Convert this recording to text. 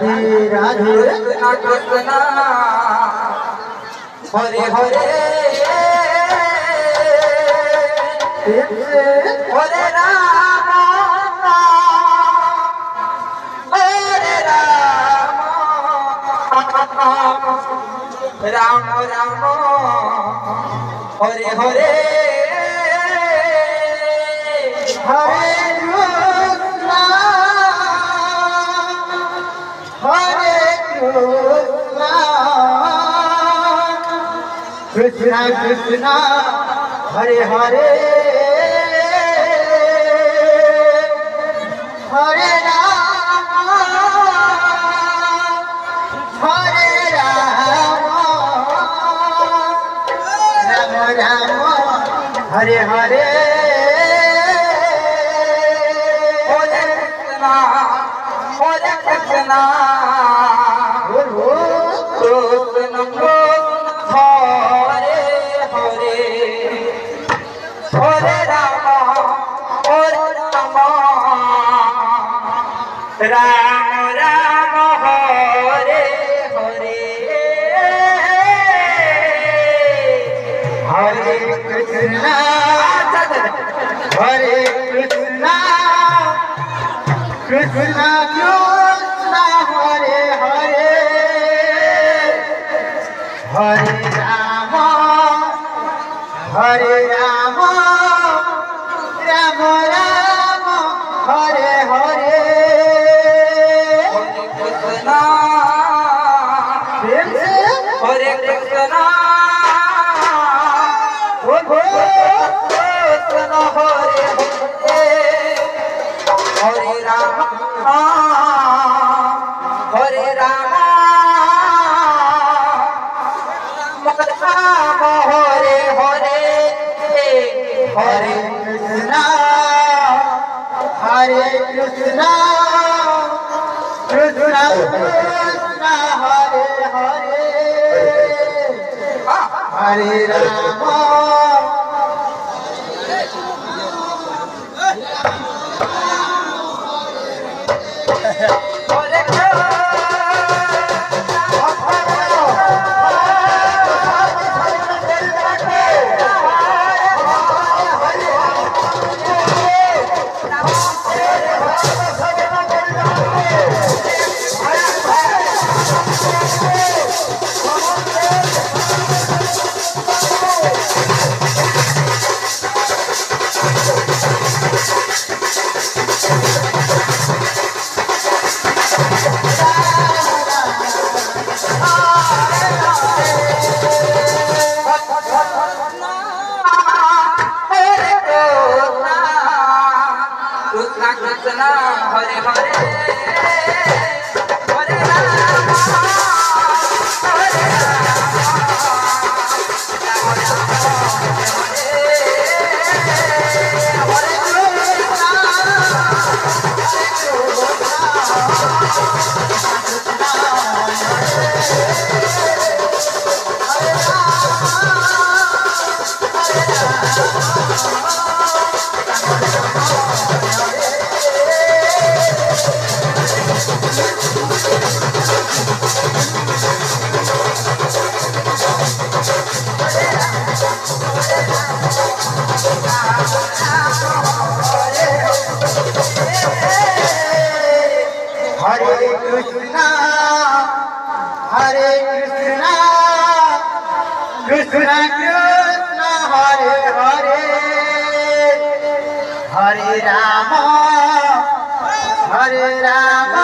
Radhe Radhe Krishna Krishna Hare Hare Hare Ram Hare Ram Ram Ram Hare Hare Hare Krishna Krishna Hare Hare Hare Ram Ram Ram Hare Hare Hare Krishna Krishna Hare Hare Hare Ram Ram Ram Hare Hare Hare Krishna Hare Krishna Krishna Krishna Hare Hare Hare Ram Ram Ram Hare Hare Krishna Hare Krishna Krishna Hare Hare Hare Ram Hare Ram Ram Hare Hare Hare Krishna Krishna Krishna Hare Hare Hare Ram Krishna Hare Hare Hare Ram Hare Hare Krishna Krishna Krishna Hare Hare Hare Ram